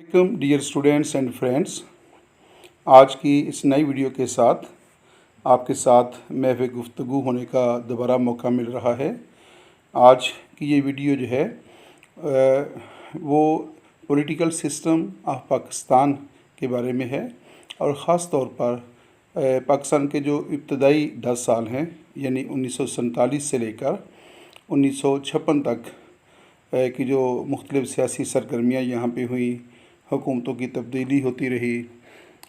Welcome dear students and friends. आज की इस नई वीडियो के साथ आपके साथ महफ़ गुफ्तगू होने का दोबारा मौका मिल रहा है। आज की ये वीडियो जो है वो पॉलिटिकल सिस्टम ऑफ पाकिस्तान के बारे में है और ख़ास तौर पर पाकिस्तान के जो इब्तदाई 10 साल हैं यानी 1947 से लेकर 1956 तक की जो मुख्तलिफ़ सियासी सरगर्मियाँ यहाँ पे हुई, हुकूमतों की तब्दीली होती रही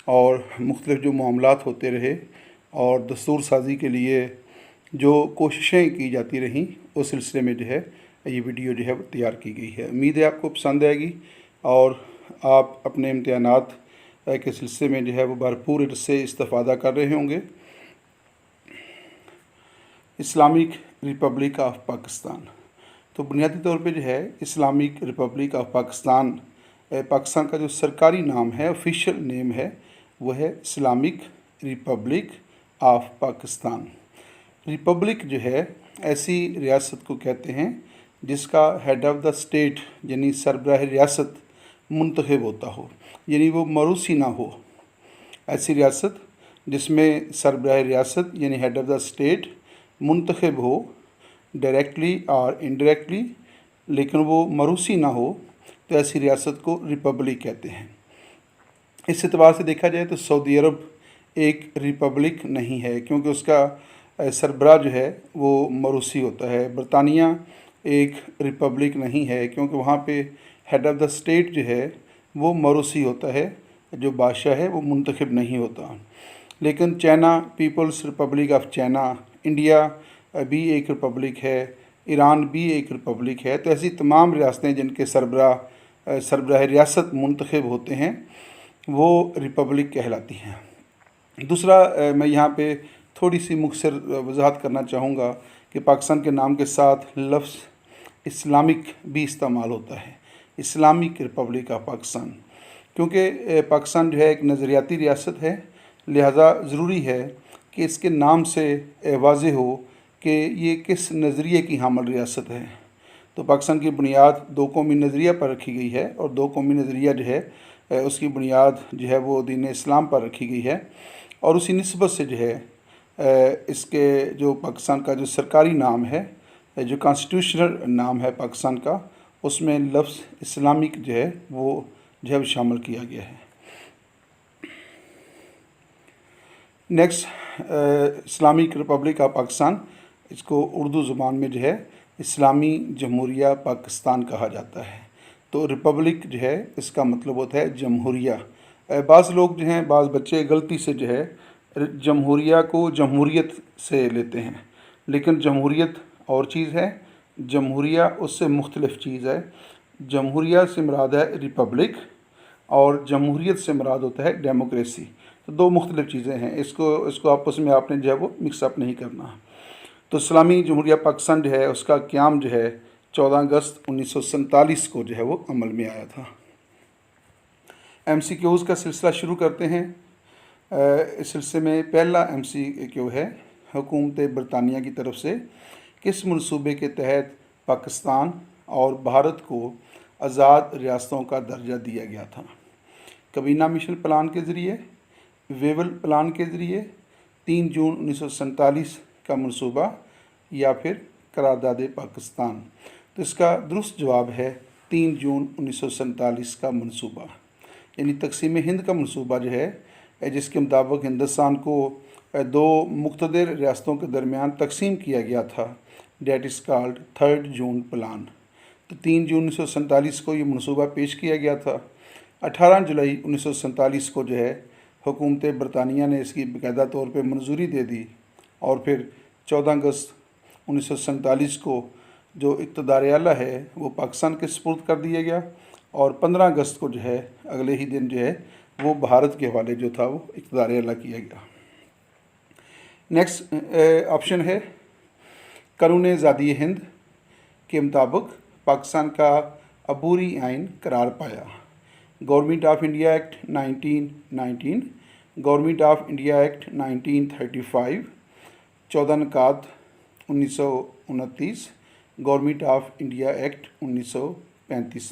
और मुख्तलिफ़ जो मामलात होते रहे और दस्तूर साज़ी के लिए जो कोशिशें की जाती रहीं, उस सिलसिले में जो है ये वीडियो जो है वो तैयार की गई है। उम्मीद है आपको पसंद आएगी और आप अपने इम्तिहानात के सिलसिले में जो है वो भरपूर इससे इस्तिफ़ादा कर रहे होंगे। इस्लामिक रिपब्लिक ऑफ पाकिस्तान, तो बुनियादी तौर पे जो है Islamic Republic of Pakistan Pakistan का जो सरकारी नाम है, ऑफिशियल नेम है, वो है Islamic Republic of Pakistan. Republic जो है ऐसी रियासत को कहते हैं जिसका हेड ऑफ़ द स्टेट यानी सरबराह रियासत मुंतखब होता हो, यानी वो मरूसी ना हो। ऐसी रियासत जिसमें सरबराह रियासत यानी हेड ऑफ़ द स्टेट मुंतखब हो डायरेक्टली और इनडायरेक्टली, लेकिन वो मरूसी ना हो, तो ऐसी रियासत को रिपब्लिक कहते हैं। इस एतबार से देखा जाए तो सऊदी अरब एक रिपब्लिक नहीं है क्योंकि उसका सरबराह जो है वो मरूसी होता है। बरतानिया एक रिपब्लिक नहीं है क्योंकि वहाँ पे हेड ऑफ़ द स्टेट जो है वो मरूसी होता है, जो बादशाह है वो मुंतखब नहीं होता। लेकिन China People's Republic of China, India भी एक रिपब्लिक है, ईरान भी एक रिपब्लिक है। तो ऐसी तमाम रियासतें जिनके सरबराह रियासत मुंतखब होते हैं वो रिपब्लिक कहलाती हैं। दूसरा मैं यहाँ पे थोड़ी सी मुख्तसर वजाहत करना चाहूँगा कि पाकिस्तान के नाम के साथ लफ्ज़ इस्लामिक भी इस्तेमाल होता है, इस्लामिक रिपब्लिक ऑफ पाकिस्तान, क्योंकि पाकिस्तान जो है एक नज़रियाती रियासत है, लिहाजा ज़रूरी है कि इसके नाम से वाज़ेह हो कि ये किस नज़रिए की हामिल रियासत है। तो पाकिस्तान की बुनियाद दो कौमी नज़रिया पर रखी गई है और दो कौमी नज़रिया जो है उसकी बुनियाद जो है वो दीन इस्लाम पर रखी गई है। और उसी निस्बत से जो है इसके जो पाकिस्तान का जो सरकारी नाम है, जो कॉन्स्टिट्यूशनल नाम है पाकिस्तान का, उसमें लफ्ज़ इस्लामिक जो है वो शामिल किया गया है। Next, Islamic Republic of Pakistan, इसको उर्दू ज़ुबान में जो है इस्लामी जमहूरिया पाकिस्तान कहा जाता है। तो रिपब्लिक जो है इसका मतलब होता है जमहूरिया। बाज़ लोग जो हैं, बाज़ बच्चे गलती से जो है जमहूरिया को जमहूरियत से लेते हैं, लेकिन जमहूरियत और चीज़ है, जमहूरिया उससे मुख्तलिफ़ चीज़ है। जमहूरिया से मुराद है रिपब्लिक और जमहूरियत से मुराद होता है डेमोक्रेसी। तो दो मुख्तलिफ़ चीज़ें हैं, इसको आपस में आपने जो है वो मिक्सअप नहीं करना। तो इस्लामी जमहूरिया पाकिस्तान जो है उसका क़याम जो है 14 अगस्त 1947 को जो है वो अमल में आया था। MCQs का सिलसिला शुरू करते हैं। इस सिलसिले में पहला MCQ है, हुकूमत बरतानिया की तरफ से किस मनसूबे के तहत पाकिस्तान और भारत को आज़ाद रियासतों का दर्जा दिया गया था? कबीना मिशन प्लान के ज़रिए, वेवल प्लान के ज़रिए, 3 जून 1947 का मनसूबा, या फिर करारदाद पाकिस्तान? तो इसका दुरुस्त जवाब है 3 जून 1947 का मनसूबा, यानी तकसीम हिंद का मनसूबा जो है, जिसके मुताबिक हिंदुस्तान को दो मुख्तदर रियासतों के दरमियान तकसीम किया गया था, that is called 3 June plan. तो 3 जून 1947 को ये मनसूबा पेश किया गया था। 18 जुलाई 1947 को जो है हुकूमत बरतानिया ने इसकी बाकायदा तौर पर मंजूरी दे दी और फिर 14 अगस्त 1947 को जो इक़्तिदार आला है वो पाकिस्तान के सुपुर्द कर दिया गया और 15 अगस्त को जो है अगले ही दिन जो है वो भारत के हवाले जो था वो इक़्तिदार आला किया गया। नेक्स्ट ऑप्शन है, कानून आज़ादी हिंद के मुताबिक पाकिस्तान का अबूरी आइन करार पाया। Government of India act 1919, government of India act 1935, 14 नकात 1929, government of India act 1935।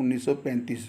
1935۔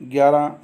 11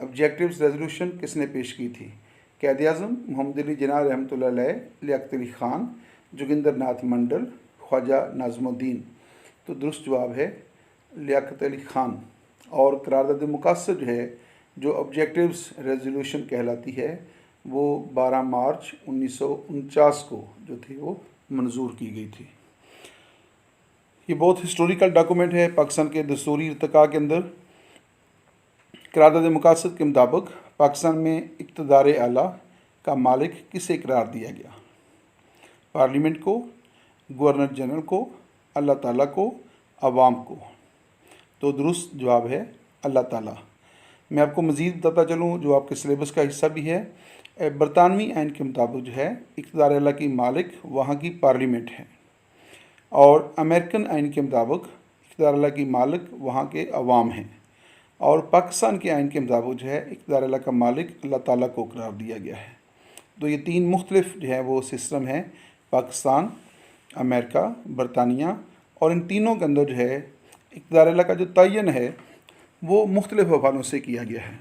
objectives resolution किसने पेश की थी? क़ायद आज़म मोहम्मद अली जिन्ना रहमतुल्लाह अलैह, लियाकत अली ख़ान, जोगिंदर नाथ मंडल, ख्वाजा नाज़मुद्दीन। तो दुरुस्त जवाब है लियाकत अली ख़ान। और करारदाद मुक़ासद जो है, जो ऑब्जेक्टिव्स रेजोल्यूशन कहलाती है, वो 12 मार्च 1949 को जो थी वो मंजूर की गई थी। ये बहुत हिस्टोरिकल डॉक्यूमेंट है पाकिस्तान के दस्तूरी इर्तिका के अंदर। करारदाद मुक़ासद के मुताबिक पाकिस्तान में इक़्तिदार आला का मालिक किसे करार दिया गया? पार्लियामेंट को, गवर्नर जनरल को, अल्लाह ताला को, अवाम को। तो दुरुस्त जवाब है अल्लाह ताला। मैं आपको मज़ीद बताता चलूँ जो आपके सिलेबस का हिस्सा भी है। बरतानवी आइन के मुताबिक जो है इक़्तिदार आला की मालिक वहाँ की पार्लियामेंट है, और अमेरिकन आइन के मुताबिक इक़्तिदार आला की मालिक वहाँ के अवाम हैं, और पाकिस्तान के आइन के मुताबिक जो है इक़्तिदार आला का मालिक अल्लाह ताला को करार दिया गया है। तो ये तीन मुख्तलिफ जो है वो सिस्टम है, पाकिस्तान, अमेरिका, बरतानिया, और इन तीनों के अंदर जो है इक़्तिदार आला का जो तयन है वो मुख्तलिफ हवालों से किया गया है।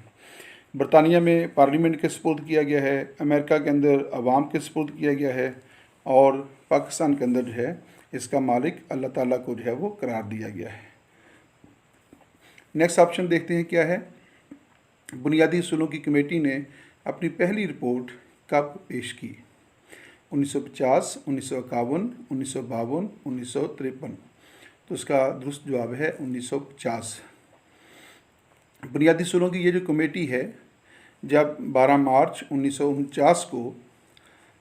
बरतानिया में पार्लियामेंट के सपुर्द किया गया है, अमेरिका के अंदर अवाम के सपुर्द किया गया है, और पाकिस्तान के अंदर जो है इसका मालिक अल्लाह ताला को जो है वो करार दिया गया है। नेक्स्ट ऑप्शन देखते हैं क्या है। बुनियादी उसूलों की कमेटी ने अपनी पहली रिपोर्ट कब पेश की? 1950, 1951, 1952, 1953। तो इसका दुरुस्त जवाब है 1950। बुनियादी उसूलों की ये जो कमेटी है, जब 12 मार्च 1949 को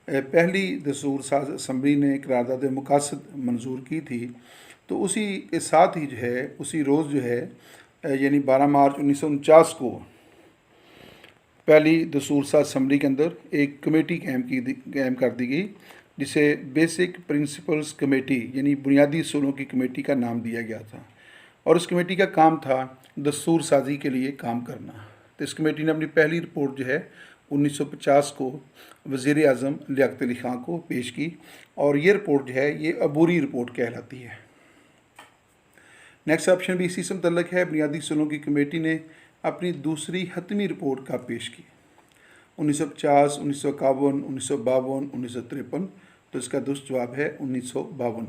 पहली दस्तूर साज असम्बली ने करारदाद मुक़ासद मंजूर की थी, तो उसी के साथ ही जो है उसी रोज़ जो है यानी 12 मार्च 1949 को पहली दस्तूर साज असम्बली के अंदर एक कमेटी कायम कर दी गई, जिसे बेसिक प्रिंसिपल्स कमेटी यानी बुनियादी उसूलों की कमेटी का नाम दिया गया था। और इस कमेटी का काम था दस्तूर साजी के लिए काम करना। तो इस कमेटी ने अपनी पहली रिपोर्ट जो है 1950 को वज़ीर आज़म लियाकत अली ख़ान को पेश की, और ये रिपोर्ट जो है ये अबूरी रिपोर्ट कहलाती है। नेक्स्ट ऑप्शन भी इसी से मुतल्लिक़ है। बुनियादी उसूलों की कमेटी ने अपनी दूसरी हतमी रिपोर्ट कब पेश की? 1950, 1951, 1952, 1953। तो इसका दुरुस्त जवाब है 1952।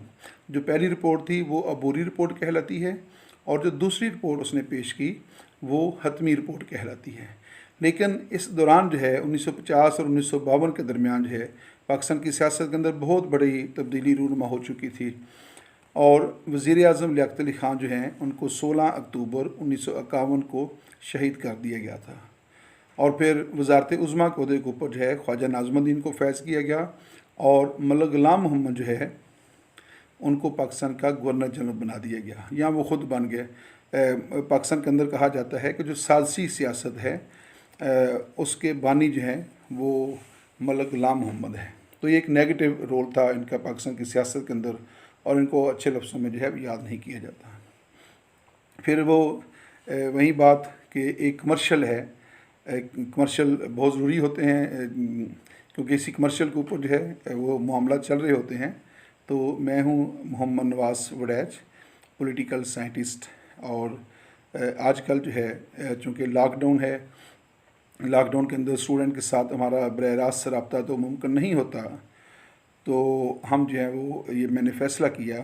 जो पहली रिपोर्ट थी वो अबूरी रिपोर्ट कहलाती है, और जो दूसरी रिपोर्ट उसने पेश की वो हतमी रिपोर्ट कहलाती है। लेकिन इस दौरान जो है 1950 और 1952 के दरमियान जो है पाकिस्तान की सियासत के अंदर बहुत बड़ी तब्दीली रूनुमा हो चुकी थी, और वज़ीर आज़म लियाकत अली ख़ान जो हैं उनको 16 अक्टूबर 1951 को शहीद कर दिया गया था। और फिर वज़ारत उज़्मा के ओहदे के ऊपर जो है ख्वाजा नाज़मुद्दीन को फैज़ किया गया, और मलक ग़ुलाम मोहम्मद जो है उनको पाकिस्तान का गवर्नर जनरल बना दिया गया, या वो ख़ुद बन गए। पाकिस्तान के अंदर कहा जाता है कि जो साज़ी सियासत है उसके बानी जो हैं वो मलक ग़ुलाम मोहम्मद है। तो ये एक नेगेटिव रोल था इनका पाकिस्तान की सियासत के अंदर, और इनको अच्छे लफ्ज़ों में जो है याद नहीं किया जाता। फिर वो वही बात कि एक कमर्शियल है, कमर्शियल बहुत ज़रूरी होते हैं, क्योंकि इसी कमर्शियल के ऊपर जो है वो मामला चल रहे होते हैं। तो मैं हूँ मोहम्मद नवाज़ वड़ैच, पॉलिटिकल साइंटिस्ट, और आजकल जो है चूँकि लॉकडाउन है, लॉकडाउन के अंदर स्टूडेंट के साथ हमारा बरह रास्त रब्ता तो मुमकिन नहीं होता, तो हम जो है वो ये मैंने फ़ैसला किया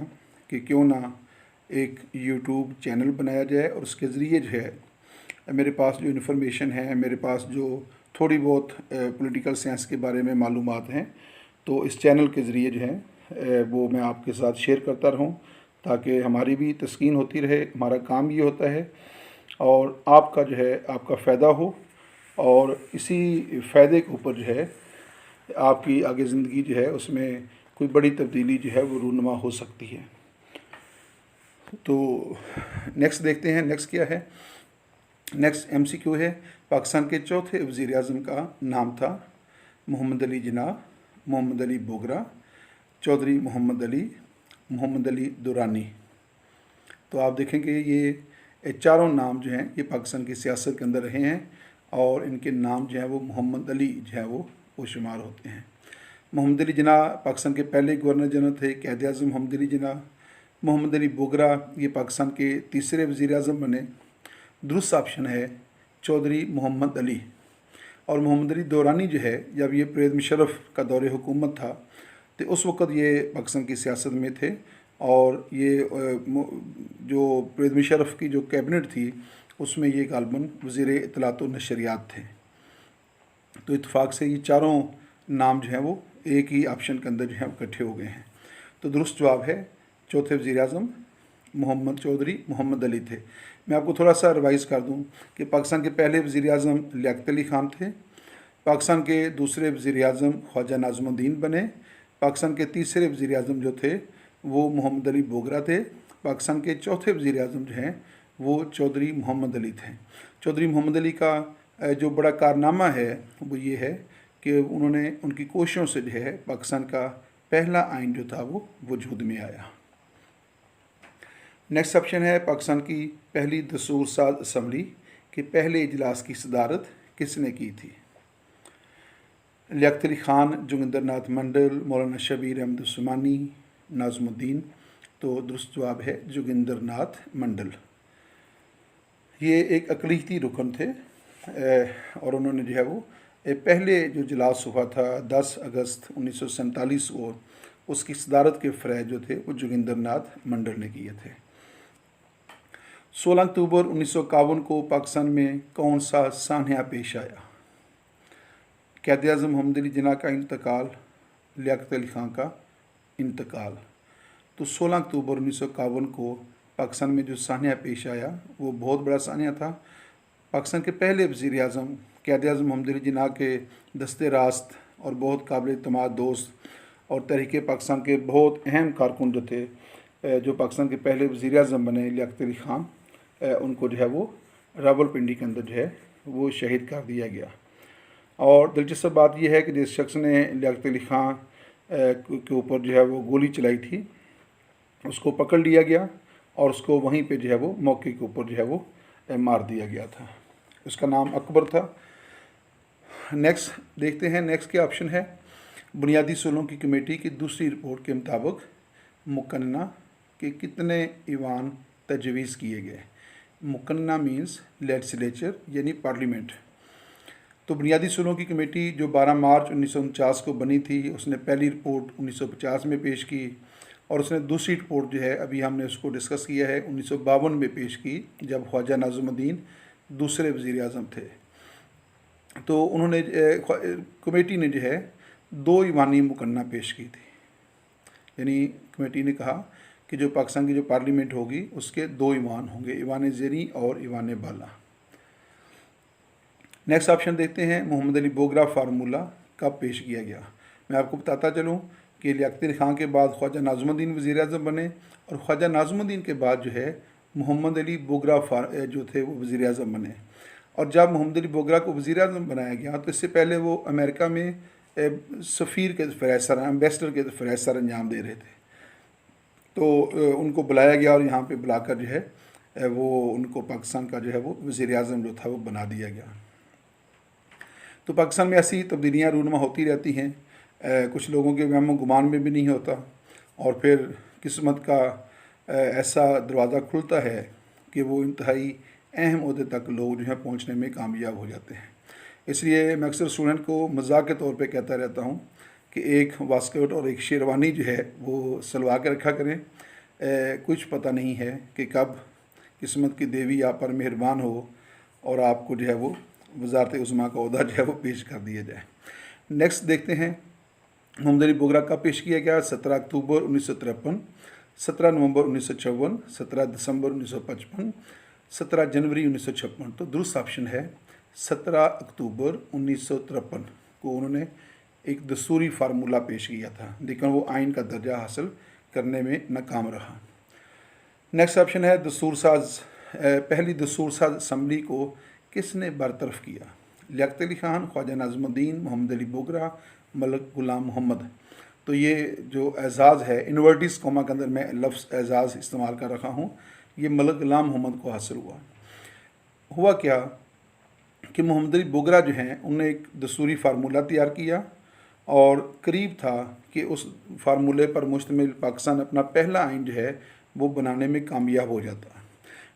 कि क्यों ना एक यूट्यूब चैनल बनाया जाए, और उसके ज़रिए जो है मेरे पास जो इन्फॉर्मेशन है, मेरे पास जो थोड़ी बहुत पॉलिटिकल साइंस के बारे में मालूमात हैं, तो इस चैनल के ज़रिए जो है वो मैं आपके साथ शेयर करता रहूं, ताकि हमारी भी तस्कीन होती रहे। हमारा काम ये होता है, और आपका जो है आपका फ़ायदा हो, और इसी फ़ायदे के ऊपर जो है आपकी आगे ज़िंदगी जो है उसमें कोई बड़ी तब्दीली जो है वो रूनुमा हो सकती है। तो नेक्स्ट देखते हैं, नेक्स्ट क्या है। नेक्स्ट MCQ है। पाकिस्तान के चौथे वज़ीर आज़म का नाम था मोहम्मद अली जिन्ना, मोहम्मद अली बोगरा, चौधरी मोहम्मद अली दुरानी। तो आप देखेंगे ये चारों नाम जो हैं ये पाकिस्तान की सियासत के अंदर रहे हैं, और इनके नाम जो हैं वो मोहम्मद अली जो है वो शुमार होते हैं। मोहम्मद अली जिन्ना पाकिस्तान के पहले गवर्नर जनरल थे, क़ायद आज़म मोहम्मद अली जिन्ना। मोहम्मद अली बोगरा ये पाकिस्तान के तीसरे वज़ीर आज़म बने। दुरुस्त ऑप्शन है चौधरी मोहम्मद अली। और मोहम्मद अली दौरानी जो है, जब ये परवेज़ मुशर्रफ का दौर हुकूमत था तो उस वक़्त ये पाकिस्तान की सियासत में थे, और ये जो परवेज़ मुशर्रफ की जो कैबिनेट थी उसमें ये गालिबन वज़ीर इत्तलात व नशरियात थे। तो इत्तेफाक से ये चारों नाम जो हैं वो एक ही ऑप्शन के अंदर जो है इकट्ठे हो गए हैं। तो दुरुस्त जवाब है चौथे वज़ीर आज़म मोहम्मद चौधरी मोहम्मद अली थे। मैं आपको थोड़ा सा रिवाइज़ कर दूं कि पाकिस्तान के पहले वज़ीर आज़म लियाकत अली ख़ान थे, पाकिस्तान के दूसरे वज़ीर आज़म ख्वाजा नाज़मुद्दीन बने, पाकिस्तान के तीसरे वज़ीर आज़म जो थे वो मोहम्मद अली बोगरा थे, पाकिस्तान के चौथे वज़ीर आज़म जो हैं वो चौधरी मोहम्मद अली थे। चौधरी मोहम्मद अली का जो बड़ा कारनामा है वो ये है कि उन्होंने उनकी कोशिशों से जो है पाकिस्तान का पहला आइन जो था वो वजूद में आया। नेक्स्ट ऑप्शन है पाकिस्तान की पहली दस्तूर साज असम्बली के पहले इजलास की सदारत किसने की थी? लियाकत अली ख़ान, जोगिंदर नाथ मंडल, मौलाना शबीर अहमद उस्मानी, नाज़मुद्दीन। तो दुरुस्त जवाब है जोगिंदर नाथ मंडल। ये एक अक़लीती रुकन थे और उन्होंने जो है वो पहले जो इजलास हुआ था 10 अगस्त 1947 को, उसकी सदारत के फ़रज़ जो थे वो जोगिंदर नाथ मंडल ने किए थे। 16 अक्टूबर 1951 को पाकिस्तान में कौन सा सान्या पेश आया? क़ायद आज़म मोहम्मद अली जिन्ना का इंतकाल, लियाकत अली ख़ान का इंतकाल। तो 16 अक्टूबर 1951 को पाकिस्तान में जो सान्या पेश आया वो बहुत बड़ा सान्या था। पाकिस्तान के पहले वज़ीर आज़म क़ायद आज़म मोहम्मद अली जिन्ना के दस्ते रास्त और बहुत काबिल एतमाद दोस्त और तहरीक पाकिस्तान के बहुत अहम कारकुन जो थे, जो पाकिस्तान के पहले वज़ीर आज़म बने लियाकत अली ख़ान, उनको जो है वो रावलपिंडी के अंदर जो है वो शहीद कर दिया गया। और दिलचस्प बात यह है कि जिस शख्स ने लियाकत अली ख़ान के ऊपर जो है वो गोली चलाई थी उसको पकड़ लिया गया और उसको वहीं पे जो है वो मौके के ऊपर जो है वो मार दिया गया था। उसका नाम अकबर था। नेक्स्ट देखते हैं, नेक्स्ट क्या ऑप्शन है? बुनियादी सूलों की कमेटी की दूसरी रिपोर्ट के मुताबिक मुकन्ना के कितने ईवान तजवीज़ किए गए? मुकन्ना मीन्स लेजिस्लेचर यानी पार्लियामेंट। तो बुनियादी सूलों की कमेटी जो 12 मार्च 1949 को बनी थी, उसने पहली रिपोर्ट 1950 में पेश की और उसने दूसरी रिपोर्ट जो है अभी हमने उसको डिस्कस किया है 1952 में पेश की, जब ख्वाजा नाज़मुद्दीन दूसरे वज़ीर आज़म थे। तो उन्होंने कमेटी ने जो है 2 ईवानी मुकन्ना पेश की थी, यानी कमेटी ने कहा कि जो पाकिस्तान की जो पार्लियामेंट होगी उसके 2 ईवान होंगे, ईवान ज़ेरी और ईवान बाला। नेक्स्ट ऑप्शन देखते हैं, मोहम्मद अली बोगरा फार्मूला कब पेश किया गया? मैं आपको बताता चलूँ कि लियाकत अली ख़ान के बाद ख्वाजा नाज़मुद्दीन वज़ीर आज़म बने और ख्वाजा नाज़मुद्दीन के बाद जो है मोहम्मद अली बोगरा जो थे वो वज़ीर आज़म बने। और जब मोहम्मद अली बोगरा को वज़ीर आज़म बनाया गया तो इससे पहले वो अमेरिका में सफ़ीर के फ़रज़ एम्बेसडर के फ़रज़ अंजाम दे रहे थे। तो उनको बुलाया गया और यहाँ पे बुलाकर जो है वो उनको पाकिस्तान का जो है वो वज़ीर आज़म जो था वो बना दिया गया। तो पाकिस्तान में ऐसी तब्दीलियाँ रूनमा होती रहती हैं, कुछ लोगों के वहम गुमान में भी नहीं होता और फिर किस्मत का ऐसा दरवाज़ा खुलता है कि वो इंतहाई अहम ओहदे तक लोग जो है पहुँचने में कामयाब हो जाते हैं। इसलिए मैं अक्सर स्टूडेंट को मजाक के तौर पे कहता रहता हूँ कि एक वास्कट और एक शेरवानी जो है वो सलवा के रखा करें। कुछ पता नहीं है कि कब किस्मत की देवी आप पर मेहरबान हो और आपको जो है वो वज़ारत उज़्मा का ओहदा जो है वो पेश कर दिया जाए। नेक्स्ट देखते हैं, मोहम्मद अली बोगरा कब पेश किया गया? 17 अक्टूबर 1953, 17 नवंबर 1954, 17 दिसंबर 1955, 17 जनवरी 1956। तो दुरुस्त ऑप्शन है 17 अक्टूबर 1953 को उन्होंने एक दस्तूरी फार्मूला पेश किया था, लेकिन वो आइन का दर्जा हासिल करने में नाकाम रहा। नेक्स्ट ऑप्शन है पहली दस्तूर साज असम्बली को किसने बरतरफ किया? लियाकत अली ख़ान, ख्वाजा नाज़मुद्दीन, मोहम्मद अली बोगरा, मलिक ग़ुलाम मोहम्मद। तो ये जो एज़ाज़ है, इन्वर्टिस कॉमा के अंदर मैं लफ्ज़ एज़ाज़ इस्तेमाल कर रखा हूँ, ये मलिक ग़ुलाम मोहम्मद को हासिल हुआ क्या कि मोहम्मद अली बोगरा जो हैं उन्होंने एक दस्तूरी फार्मूला तैयार किया और करीब था कि उस फार्मूले पर मुश्तमिल पाकिस्तान अपना पहला आइन जो है वो बनाने में कामयाब हो जाता।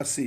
80۔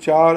4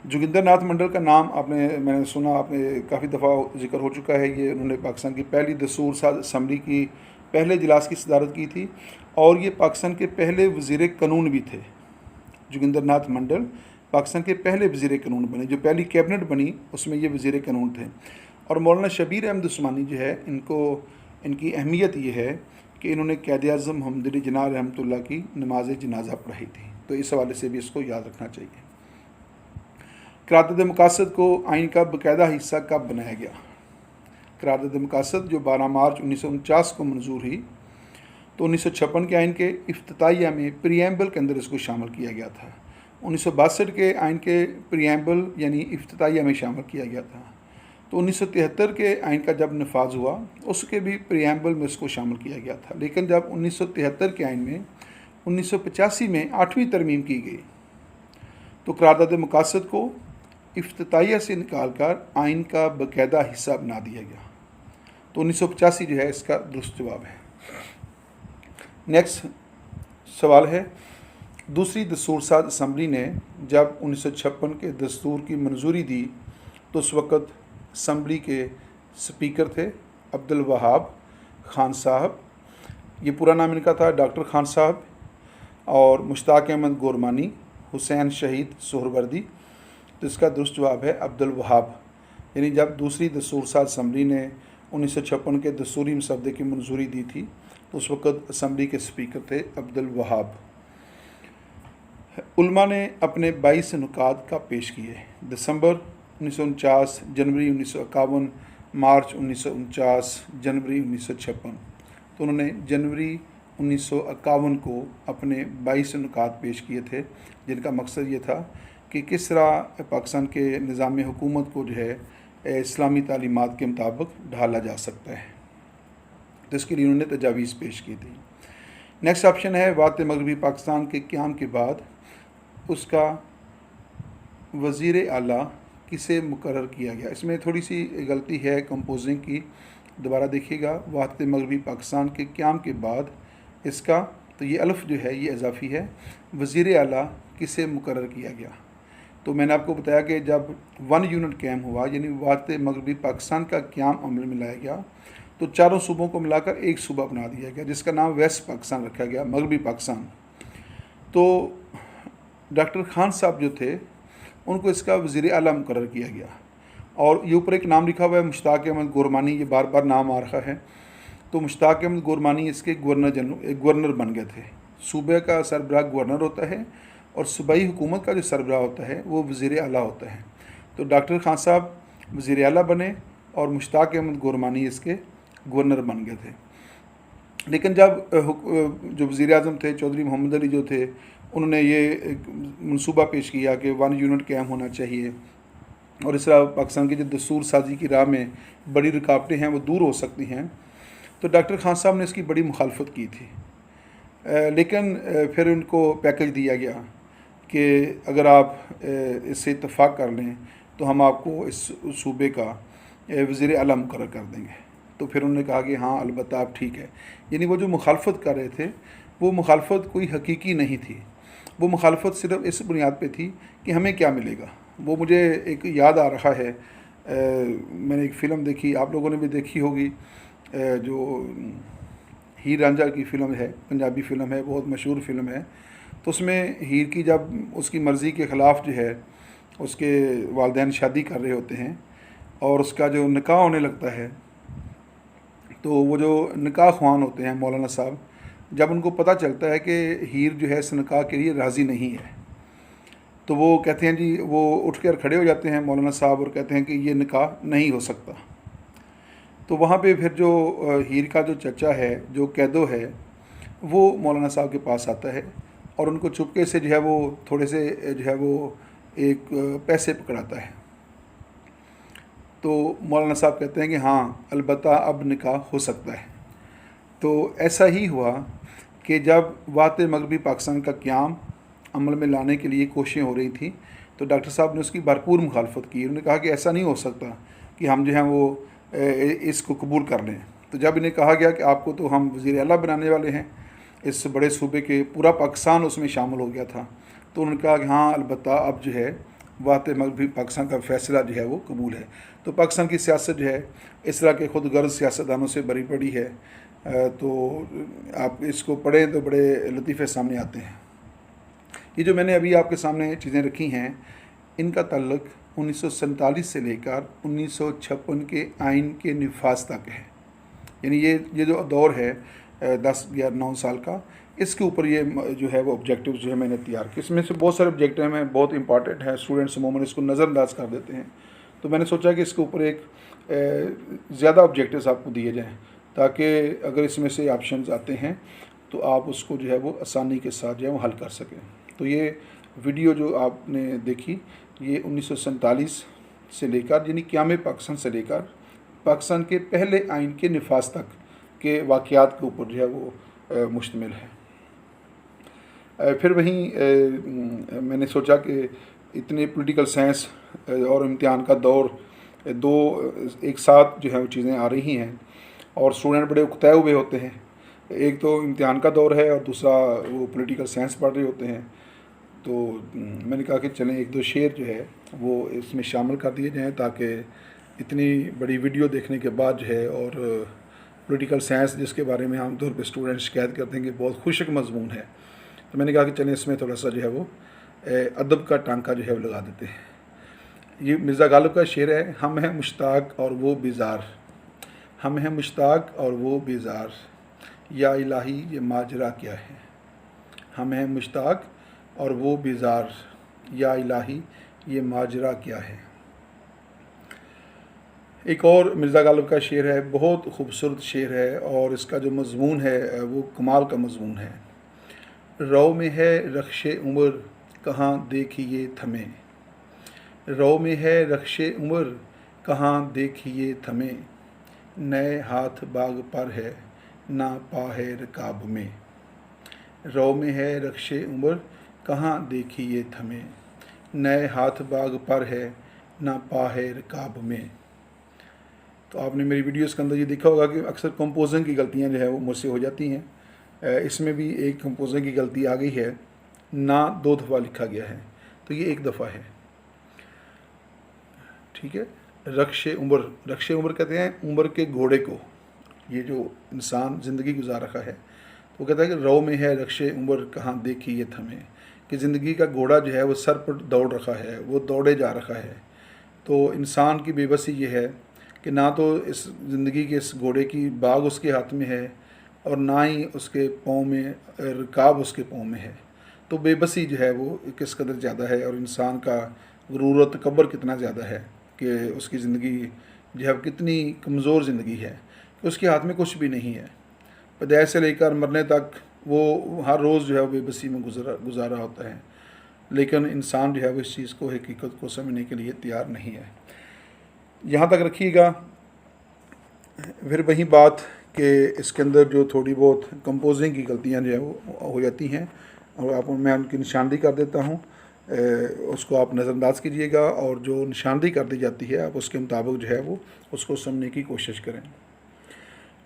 जोगिंदर नाथ मंडल का नाम मैंने सुना, आपने काफ़ी दफ़ा जिक्र हो चुका है। ये उन्होंने पाकिस्तान की पहली दस्तूर साज असम्बली की पहले इजलास की सदारत की थी और ये पाकिस्तान के पहले वज़ीर कानून भी थे। जोगिंदर नाथ मंडल पाकिस्तान के पहले वज़ीर कानून बने, जो पहली कैबिनेट बनी उसमें ये वज़ीर कानून थे। और मौलाना शबीर अहमद उस्मानी जो है, इनकी अहमियत ये है कि इन्होंने क़ायद आज़म मोहम्मद अली जिन्ना रहमतुल्लाह की नमाज जनाजा पढ़ाई थी, तो इस हवाले से भी इसको याद रखना चाहिए। करारदाद मकासद को आइन का बाकायदा हिस्सा कब बनाया गया? करारदाद मकासद जो 12 मार्च 1949 को मंजूर हुई, तो 1956 के आइन के इफ्तिताइया में प्रीएम्बल के अंदर इसको शामिल किया गया था। 1962 के आइन के प्रीएम्बल यानी इफ्तिताइया में शामिल किया गया था। तो 1973 के आइन का जब नफाज हुआ उसके भी प्रीएम्बल में इसको शामिल किया गया था। लेकिन जब 1973 के आइन में 1985 में 8वीं तरमीम की गई तो करारदाद मकासद को इफ्तिताइया से निकाल कर आइन का बाकायदा हिस्सा बना दिया गया। तो 1985 जो है इसका दुरुस्त जवाब है। नेक्स्ट सवाल है, दूसरी दस्तूर साज असम्बली ने जब 1956 के दस्तूर की मंजूरी दी तो उस वक़्त असम्बली के स्पीकर थे अब्दुल वहाब खान साहब। ये पूरा नाम इनका था डॉक्टर खान साहब। और मुश्ताक अहमद गोरमानी, हुसैन शहीद सोहरवर्दी। तो इसका दुरुस्त जवाब है अब्दुल वहाब। यानी जब दूसरी दस्तूर साज असम्बली ने 1956 के दस्तूरी मसवदे की मंजूरी दी थी तो उस वक़्त असम्बली के स्पीकर थे अब्दुल वहाब। उलमा ने अपने 22 नुकात का पेश किए। दिसंबर 1949, जनवरी 1951, मार्च 1949, जनवरी 1956। तो उन्होंने जनवरी 1951 को अपने 22 नुकात पेश किए थे, जिनका मकसद ये था कि किस तरह पाकिस्तान के निज़ाम हुकूमत को जो है इस्लामी तालीमात के मुताबिक ढाला जा सकता है। तो इसके लिए उन्होंने तजावीज़ पेश की थी। नेक्स्ट ऑप्शन है, वाक़ मगरबी पाकिस्तान के क़याम के बाद उसका वज़ीर आला किसे मुकर्रर किया गया? इसमें थोड़ी सी गलती है कंपोजिंग की, दोबारा देखिएगा। वाक़ मगरबी पाकिस्तान के क़याम के बाद इसका, तो ये अल्फ़ जो है ये इजाफ़ी है, वज़ीर आला किसे मुकर्रर किया गया? तो मैंने आपको बताया कि जब 1 यूनिट क़याम हुआ, यानी वाक़ मगरबी पाकिस्तान का क़याम अमल में लाया गया, तो चारों सूबों को मिलाकर एक सूबा बना दिया गया जिसका नाम वेस्ट पाकिस्तान रखा गया, मगरबी पाकिस्तान। तो डॉक्टर खान साहब जो थे उनको इसका वज़ीर आला मुकर्रर किया गया। और ये ऊपर एक नाम लिखा हुआ है मुश्ताक अहमद गोरमानी, ये बार बार नाम आ रहा है। तो मुश्ताक अहमद गोरमानी इसके गवर्नर बन गए थे। सूबे का सरबराह गवर्नर होता है और सूबाई हुकूमत का जो सरबराह होता है वो वज़ीर आला होता है। तो डॉक्टर खान साहब वज़ीर आला बने और मुश्ताक अहमद गोरमानी इसके गवर्नर बन गए थे। लेकिन जब जो वज़ीर आज़म थे चौधरी मोहम्मद अली जो थे, उन्होंने ये मनसूबा पेश किया कि 1 यूनिट क़याम होना चाहिए और इस तरह पाकिस्तान की जो दस्तूर साजी की राह में बड़ी रुकावटें हैं वो दूर हो सकती हैं, तो डॉक्टर खान साहब ने इसकी बड़ी मुखालफत की थी। लेकिन फिर उनको पैकेज दिया गया कि अगर आप इससे इत्तफ़ाक़ कर लें तो हम आपको इस सूबे का वज़ीर आला मुकर्रर कर देंगे। तो फिर उन्होंने कहा कि हाँ अलबत्ता आप ठीक है। यानी वो जो मुखालफत कर रहे थे वो मुखालफत कोई हकीकी नहीं थी, वो मुखालफत सिर्फ इस बुनियाद पे थी कि हमें क्या मिलेगा। वो मुझे एक याद आ रहा है, मैंने एक फ़िल्म देखी, आप लोगों ने भी देखी होगी, जो हीर रांझा की फ़िल्म है, पंजाबी फ़िल्म है, बहुत मशहूर फ़िल्म है। तो उसमें हीर की जब उसकी मर्ज़ी के ख़िलाफ़ जो है उसके वालिदैन शादी कर रहे होते हैं और उसका जो निकाह होने लगता है, तो वो जो निकाह ख़्वान होते हैं मौलाना साहब, जब उनको पता चलता है कि हीर जो है इस निकाह के लिए राज़ी नहीं है, तो वो कहते हैं जी, वो उठ कर खड़े हो जाते हैं मौलाना साहब और कहते हैं कि ये निकाह नहीं हो सकता। तो वहाँ पे फिर जो हीर का जो चचा है, जो कैदो है, वो मौलाना साहब के पास आता है और उनको चुपके से जो है वो थोड़े से जो है वो एक पैसे पकड़ाता है। तो मौलाना साहब कहते हैं कि हाँ अलबत्ता अब निकाह हो सकता है। तो ऐसा ही हुआ कि जब वाक़ मगरबी पाकिस्तान का क़याम अमल में लाने के लिए कोशिशें हो रही थी तो डॉक्टर साहब ने उसकी भरपूर मुखालफत की। उन्होंने कहा कि ऐसा नहीं हो सकता कि हम जो हैं वो इसको कबूल कर लें। तो जब इन्हें कहा गया कि आपको तो हम वज़ीर आला बनाने वाले हैं, इस बड़े सूबे के पूरा पाकिस्तान उसमें शामिल हो गया था, तो उन्होंने कहा कि हाँ अलबत्ता अब जो है वाक़ मगरबी पाकिस्तान का फ़ैसला जो है वो कबूल है। तो पाकिस्तान की सियासत जो है इस तरह के खुद गर्ज सियासतदानों से भरी पड़ी है। तो आप इसको पढ़ें तो बड़े लतीफ़े सामने आते हैं। ये जो मैंने अभी आपके सामने चीज़ें रखी हैं, इनका ताल्लुक़ 1947 से लेकर 1956 के आइन के नफाज तक है। यानी ये जो दौर है 10 या 9 साल का, इसके ऊपर ये जो है वो ऑब्जेक्टिव जो है मैंने तैयार किए। इसमें से बहुत सारे ऑब्जेक्टिव हैं, बहुत इंपॉर्टेंट है, स्टूडेंट्स अमूमन इसको नज़रअंदाज कर देते हैं। तो मैंने सोचा कि इसके ऊपर एक ज़्यादा ऑब्जेक्टिव्स आपको दिए जाएँ, ताकि अगर इसमें से ऑप्शंस आते हैं तो आप उसको जो है वो आसानी के साथ जो है वो हल कर सकें। तो ये वीडियो जो आपने देखी, ये 1947 से लेकर यानी क़याम पाकिस्तान से लेकर पाकिस्तान के पहले आइन के नफाज तक के वाक़यात के ऊपर जो है वो मुश्तमिल है। फिर वहीं मैंने सोचा कि इतने पॉलिटिकल साइंस और इम्तिहान का दौर दो एक साथ जो है वो चीज़ें आ रही हैं और स्टूडेंट बड़े उकताए हुए होते हैं। एक तो इम्तिहान का दौर है और दूसरा वो पॉलिटिकल साइंस पढ़ रहे होते हैं। तो मैंने कहा कि चलें एक दो शेर जो है वो इसमें शामिल कर दिए जाएँ, ताकि इतनी बड़ी वीडियो देखने के बाद जो है और पॉलिटिकल साइंस जिसके बारे में आमतौर पर स्टूडेंट शिकायत करते हैं कि बहुत खुशक मजमून है, तो मैंने कहा कि चलें इसमें थोड़ा सा जो है वो अदब का टांका जो है वो लगा देते हैं। ये मिर्ज़ा गालिब का शेर है, हम हैं मुश्ताक और वो बेज़ार, हम हैं मुश्ताक और वो बेज़ार, या इलाही ये माजरा क्या है। हम हैं मुश्ताक और वो बेज़ार, या इलाही ये माजरा क्या है। एक और मिर्ज़ा गालिब का शेर है, बहुत खूबसूरत शेर है और इसका जो मज़मून है वो कमाल का मज़मून है। रो में है रख्शे उम्र कहाँ देखिए थमे, रो में है रख्शे उम्र कहाँ देखिए थमे, नए हाथ बाग पर है ना पाहे रकाब में। रो में है रख्शे उम्र कहाँ देखिए थमे, नए हाथ बाग पर है ना पाहे रकाब में। तो आपने मेरी वीडियोस के अंदर ये देखा होगा कि अक्सर कंपोजिंग की गलतियाँ जो है वो मुझसे हो जाती हैं। इसमें भी एक कंपोजिंग की गलती आ गई है, ना 2 दफ़ा लिखा गया है, तो ये 1 दफ़ा है। ठीक है। रख्शे उम्र कहते हैं उम्र के घोड़े को। ये जो इंसान ज़िंदगी गुजार रखा है, तो कहता है कि रो में है रख्शे उम्र कहाँ देखी ये थमे, कि ज़िंदगी का घोड़ा जो है वो सर पर दौड़ रखा है, वो दौड़े जा रखा है। तो इंसान की बेबसी ये है कि ना तो इस ज़िंदगी के इस घोड़े की बाग उसके हाथ में है और ना ही उसके पाँव में रकाब उसके पाँव में है। तो बेबसी जो है वो किस कदर ज़्यादा है और इंसान का गुरूर और तकब्बर कितना ज़्यादा है कि उसकी ज़िंदगी जो है कितनी कमज़ोर ज़िंदगी है कि उसके हाथ में कुछ भी नहीं है। पैदाइश से लेकर मरने तक वो हर रोज़ जो है वो बेबसी में गुजारा होता है, लेकिन इंसान जो है वो इस चीज़ को हकीकत को समझने के लिए तैयार नहीं है। यहाँ तक रखिएगा। फिर वही बात कि इसके अंदर जो थोड़ी बहुत कंपोजिंग की गलतियाँ जो है वो हो जाती हैं और मैं उनकी निशानदेही कर देता हूँ, उसको आप नज़रअंदाज कीजिएगा और जो निशानदेही कर दी जाती है आप उसके मुताबिक जो है वो उसको समझने की कोशिश करें।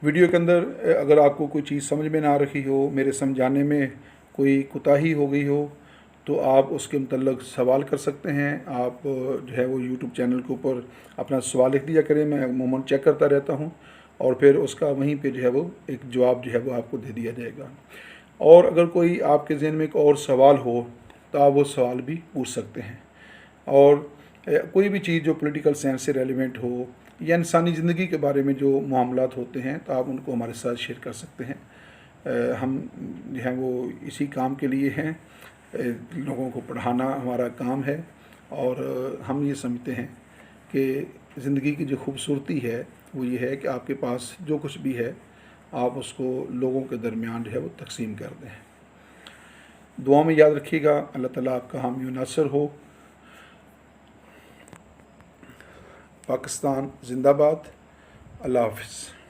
वीडियो के अंदर अगर आपको कोई चीज़ समझ में ना आ रही हो, मेरे समझाने में कोई कोताही हो गई हो, तो आप उसके मतलब सवाल कर सकते हैं। आप जो है वो यूट्यूब चैनल के ऊपर अपना सवाल लिख दिया करें, मैं अमूमन चेक करता रहता हूँ और फिर उसका वहीं पे जो है वो एक जवाब जो है वो आपको दे दिया जाएगा। और अगर कोई आपके ज़हन में एक और सवाल हो तो आप वो सवाल भी पूछ सकते हैं। और कोई भी चीज़ जो पॉलिटिकल साइंस से रेलिवेंट हो या इंसानी ज़िंदगी के बारे में जो मामलात होते हैं तो आप उनको हमारे साथ शेयर कर सकते हैं। हम जो है वो इसी काम के लिए हैं, लोगों को पढ़ाना हमारा काम है और हम ये समझते हैं कि ज़िंदगी की जो खूबसूरती है वो ये है कि आपके पास जो कुछ भी है आप उसको लोगों के दरमियान जो है वो तकसीम कर दें। दुआ में याद रखिएगा। अल्लाह ताला आपका हामी व नासर हो। पाकिस्तान जिंदाबाद। अल्लाह हाफ़िज़।